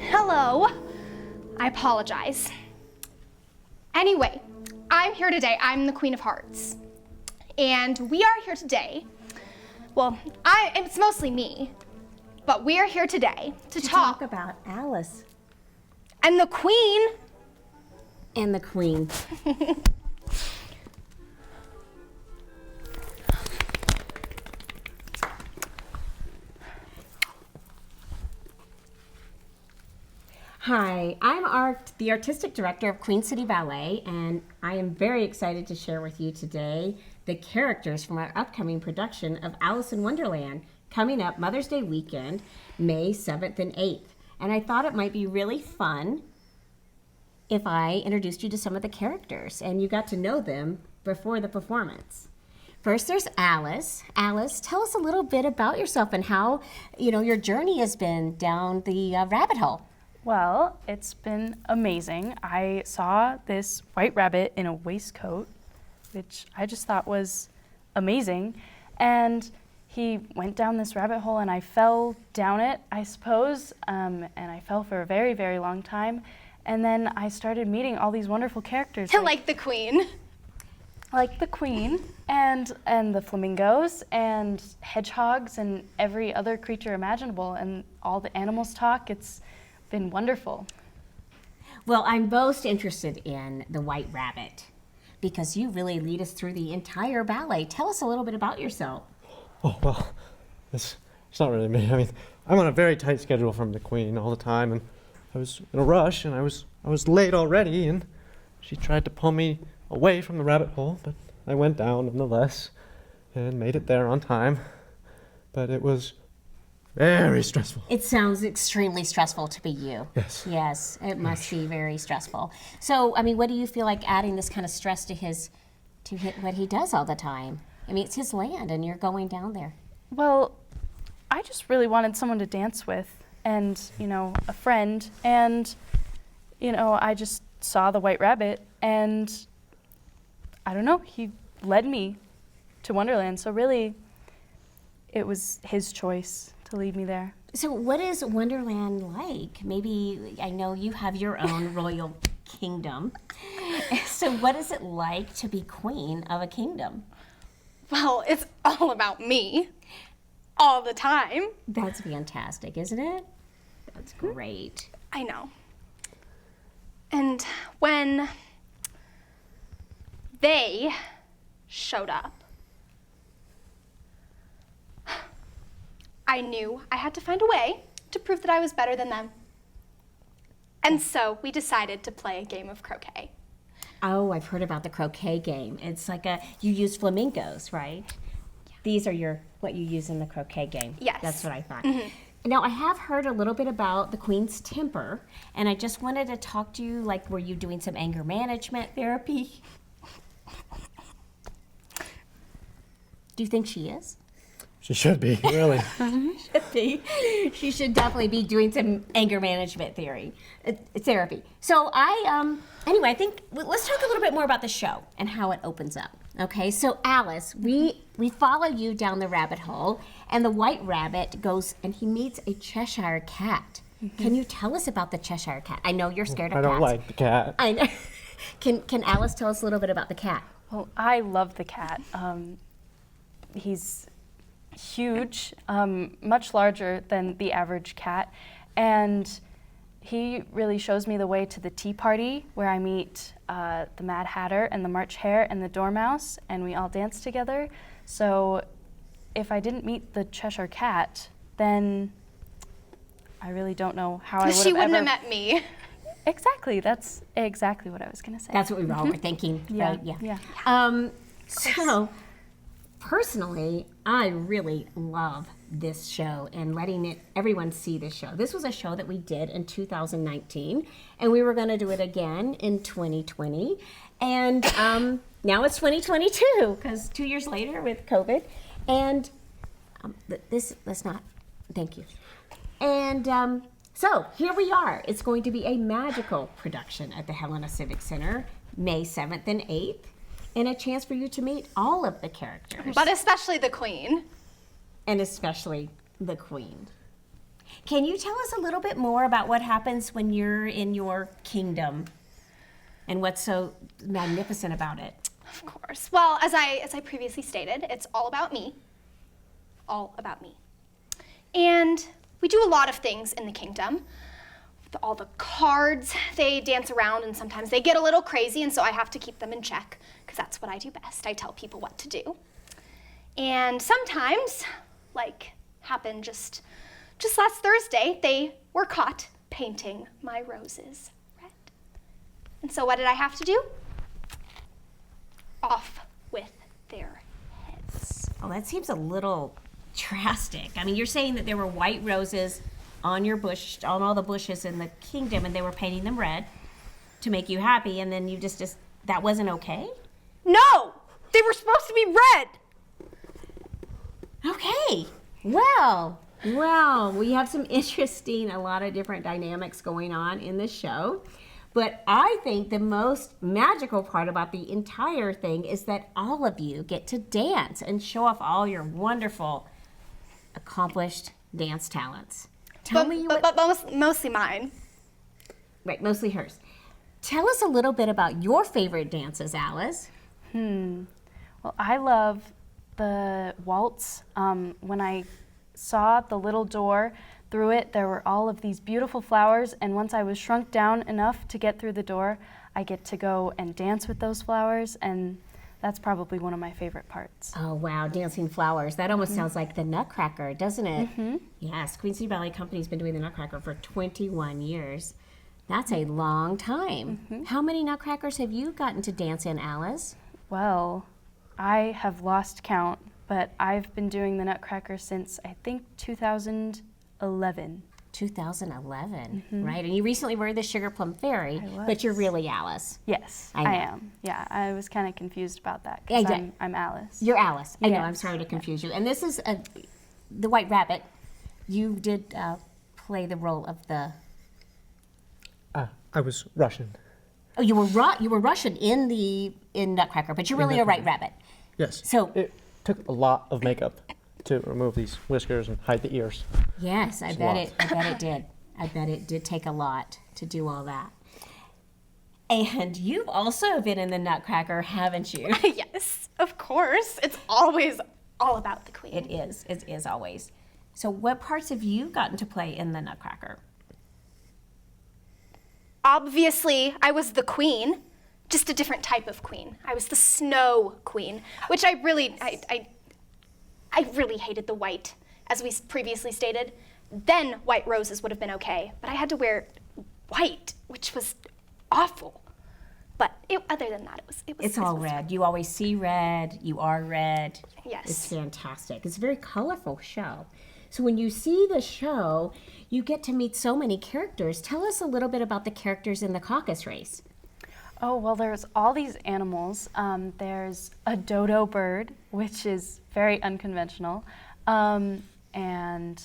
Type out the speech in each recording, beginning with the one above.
Hello. I apologize. Anyway, I'm here today. I'm the Queen of Hearts. And we are here today, well, it's mostly me, but we are here today to talk about Alice. And the Queen. And the Queen. Hi, I'm the artistic director of Queen City Ballet, and I am very excited to share with you today the characters from our upcoming production of Alice in Wonderland, coming up Mother's Day weekend, May 7th and 8th. And I thought it might be really fun if I introduced you to some of the characters and you got to know them before the performance. First, there's Alice. Alice, tell us a little bit about yourself and how, your journey has been down the rabbit hole. Well, it's been amazing. I saw this white rabbit in a waistcoat, which I just thought was amazing. And he went down this rabbit hole and I fell down it, I suppose. And I fell for a very, very long time. And then I started meeting all these wonderful characters. Like the Queen. Like the Queen and the flamingos and hedgehogs and every other creature imaginable. And all the animals talk. It's been wonderful. Well, I'm most interested in the White Rabbit because you really lead us through the entire ballet. Tell us a little bit about yourself. Oh, well, it's not really me. I mean, I'm on a very tight schedule from the Queen all the time, and I was in a rush, and I was late already, and she tried to pull me away from the rabbit hole, but I went down nonetheless and made it there on time. But it was very stressful. It sounds extremely stressful to be you. Yes. Yes, it must be very stressful. So, I mean, what do you feel like adding this kind of stress to what he does all the time? I mean, it's his land, and you're going down there. Well, I just really wanted someone to dance with, and a friend, and I just saw the White Rabbit, and I don't know, he led me to Wonderland. So really, it was his choice to lead me there. So what is Wonderland like? Maybe, I know you have your own royal kingdom. So what is it like to be queen of a kingdom? Well, it's all about me. All the time. That's fantastic, isn't it? That's great. I know. And when they showed up, I knew I had to find a way to prove that I was better than them. And so we decided to play a game of croquet. Oh, I've heard about the croquet game. It's like you use flamingos, right? Yeah. These are what you use in the croquet game. Yes. That's what I thought. Mm-hmm. Now, I have heard a little bit about the Queen's temper, and I just wanted to talk to you, like, were you doing some anger management therapy? Do you think she is? She should be, really. Should be. She should definitely be doing some anger management therapy. So anyway, I think let's talk a little bit more about the show and how it opens up. Okay, so Alice, we follow you down the rabbit hole, and the White Rabbit goes and he meets a Cheshire Cat. Mm-hmm. Can you tell us about the Cheshire Cat? I know you're scared of cats. I don't like the cat. I know. Can Alice tell us a little bit about the cat? Well, I love the cat. He's huge, much larger than the average cat, and he really shows me the way to the tea party where I meet the Mad Hatter and the March Hare and the Dormouse, and we all dance together. So if I didn't meet the Cheshire Cat, then I really don't know how I would have She wouldn't have met me. Exactly, that's exactly what I was going to say. That's what we all were thinking, Yeah, right? yeah. So personally, I really love this show and letting everyone see this show. This was a show that we did in 2019, and we were going to do it again in 2020. And now it's 2022, because 2 years later with COVID. And let's not, thank you. And so here we are. It's going to be a magical production at the Helena Civic Center, May 7th and 8th. And a chance for you to meet all of the characters. But especially the queen. And especially the queen. Can you tell us a little bit more about what happens when you're in your kingdom and what's so magnificent about it? Of course. Well, as I previously stated, it's all about me. All about me. And we do a lot of things in the kingdom. All the cards, they dance around and sometimes they get a little crazy, and so I have to keep them in check because that's what I do best. I tell people what to do. And sometimes, like happened just last Thursday, they were caught painting my roses red. And so what did I have to do? Off with their heads. Oh, that seems a little drastic. I mean, you're saying that there were white roses on your bush, on all the bushes in the kingdom, and they were painting them red to make you happy, and then you just that wasn't okay? No! They were supposed to be red! Okay. Well, we have some interesting, a lot of different dynamics going on in the show. But I think the most magical part about the entire thing is that all of you get to dance and show off all your wonderful, accomplished dance talents. But mostly mine. Right, mostly hers. Tell us a little bit about your favorite dances, Alice. Well, I love the waltz. When I saw the little door, through it there were all of these beautiful flowers, and once I was shrunk down enough to get through the door, I get to go and dance with those flowers, and that's probably one of my favorite parts. Oh, wow, dancing flowers. That almost sounds like the Nutcracker, doesn't it? Yes, Queen City Ballet Company's been doing the Nutcracker for 21 years. That's a long time. How many Nutcrackers have you gotten to dance in, Alice? Well, I have lost count, but I've been doing the Nutcracker since, I think, 2011. 2011, right? And you recently were the Sugar Plum Fairy, I was. but you're really Alice. Yes, I know. I am. Yeah, I was kind of confused about that Yeah, because I'm Alice. You're Alice. I know, I'm Yes. sorry to confuse you. And this is the White Rabbit. You did play the role of the... I was Russian. Oh, you were Russian in Nutcracker, but you're really a White Rabbit. Yes. So It took a lot of makeup to remove these whiskers and hide the ears. yes, I It's a bet lot. it did. I bet it did take a lot to do all that. And you've also been in the Nutcracker, haven't you? Yes, of course. It's always all about the queen. It is always. So what parts have you gotten to play in the Nutcracker? Obviously, I was the queen, just a different type of queen. I was the snow queen, which I really hated the white, as we previously stated. Then white roses would have been okay, but I had to wear white, which was awful. But other than that, It's all red. You always see red. You are red. Yes. It's fantastic. It's a very colorful show. So when you see the show, you get to meet so many characters. Tell us a little bit about the characters in the Caucus race. Oh, well, there's all these animals. There's a dodo bird, which is very unconventional, and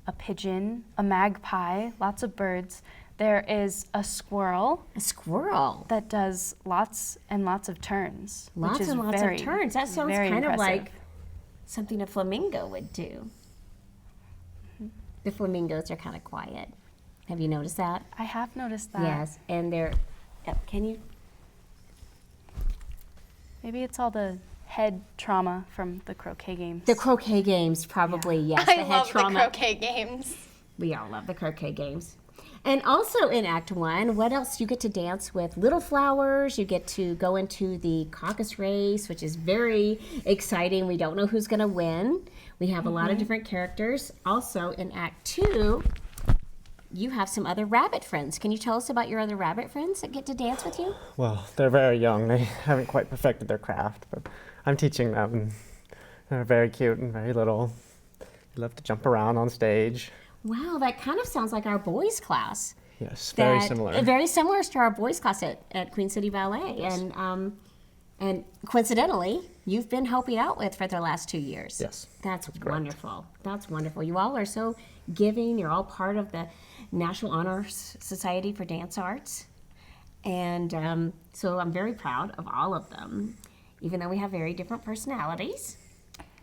a pigeon, a magpie, lots of birds. There is a squirrel. A squirrel. That does lots and lots of turns. Lots which is and lots very, of turns. That sounds very kind of impressive. like something a flamingo would do. The flamingos are kind of quiet. Have you noticed that? I have noticed that. Yes, and they're, can you? Maybe it's all the head trauma from the croquet games. The croquet games, probably, yes. I the head love trauma. the croquet games. We all love the croquet games. And also in Act 1, what else? You get to dance with little flowers. You get to go into the Caucus race, which is very exciting. We don't know who's going to win. We have a lot of different characters. Also in Act 2, you have some other rabbit friends. Can you tell us about your other rabbit friends that get to dance with you? Well, they're very young. They haven't quite perfected their craft, but I'm teaching them. And They're very cute and very little. They love to jump around on stage. Wow, that kind of sounds like our boys' class. Yes, very That- similar. Very similar to our boys' class at Queen City Ballet. And coincidentally, you've been helping out with for the last 2 years. Yes, That's correct. wonderful. That's wonderful. You all are so giving. You're all part of the National Honor Society for Dance Arts. And so I'm very proud of all of them. Even though we have very different personalities,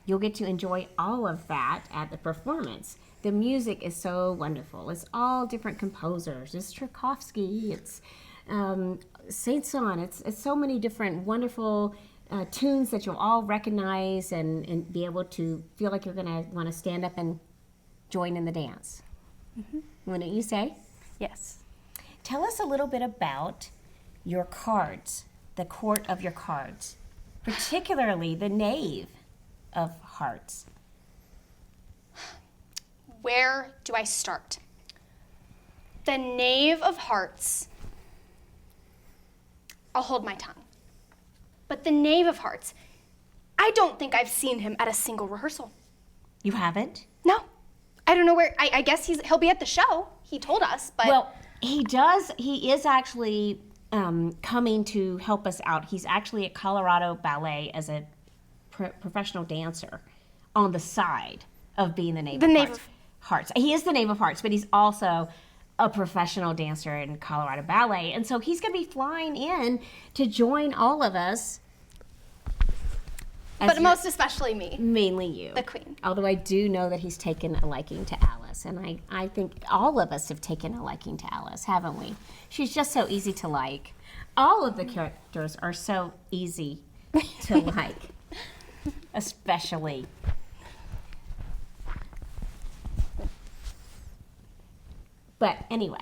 you'll get to enjoy all of that at the performance. The music is so wonderful. It's all different composers. It's Tchaikovsky. It's Saint-Saëns. It's so many different wonderful tunes that you'll all recognize and be able to feel like you're going to want to stand up and join in the dance. Wouldn't you say? Yes. Tell us a little bit about your cards, the court of your cards, particularly the Knave of Hearts. Where do I start? The Knave of Hearts. I'll hold my tongue. But the Knave of Hearts, I don't think I've seen him at a single rehearsal. You haven't? No. I don't know where. I guess he'll be at the show. He told us, but Well, he does. He is actually coming to help us out. He's actually at Colorado Ballet as a professional dancer on the side of being the Knave The of Knave Hearts. of- Hearts. He is the Knave of Hearts, but he's also a professional dancer in Colorado Ballet. And so he's going to be flying in to join all of us. as but your- most especially me, mainly you. the Queen. Although I do know that he's taken a liking to Alice, and I think all of us have taken a liking to Alice, haven't we? She's just so easy to like. All of the characters are so easy to like, especially. But anyway,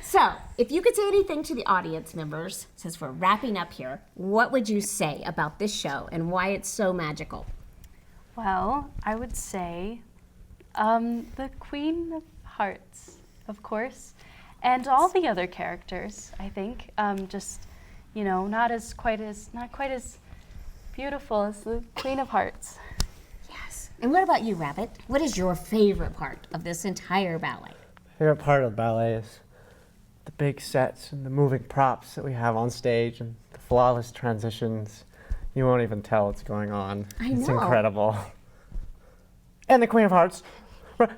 so if you could say anything to the audience members, since we're wrapping up here, what would you say about this show and why it's so magical? Well, I would say the Queen of Hearts, of course, and all the other characters. I think just not quite as beautiful as the Queen of Hearts. Yes. And what about you, Rabbit? What is your favorite part of this entire ballet? Favorite part of the ballet is the big sets and the moving props that we have on stage and the flawless transitions. You won't even tell what's going on. It's know. incredible. And the Queen of Hearts,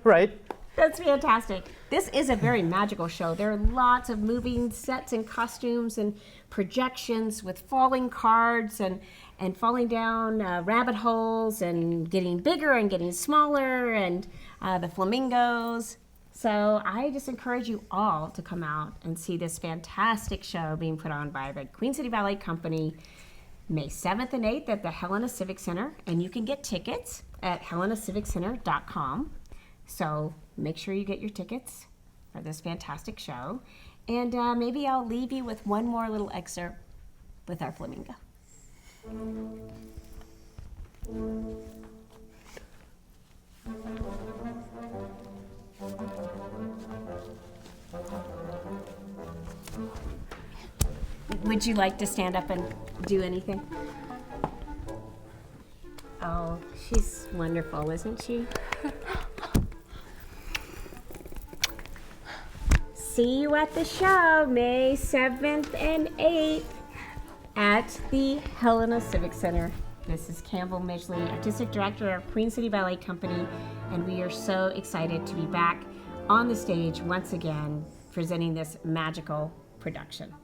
right? That's fantastic. This is a very magical show. There are lots of moving sets and costumes and projections with falling cards and falling down rabbit holes and getting bigger and getting smaller and the flamingos. So I just encourage you all to come out and see this fantastic show being put on by the Queen City Ballet Company May 7th and 8th at the Helena Civic Center. And you can get tickets at helenaciviccenter.com. So make sure you get your tickets for this fantastic show. And maybe I'll leave you with one more little excerpt with our flamingo. Would you like to stand up and do anything? Oh, she's wonderful, isn't she? See you at the show, May 7th and 8th at the Helena Civic Center. This is Campbell Midgley, Artistic Director of Queen City Ballet Company, and we are so excited to be back on the stage once again presenting this magical production.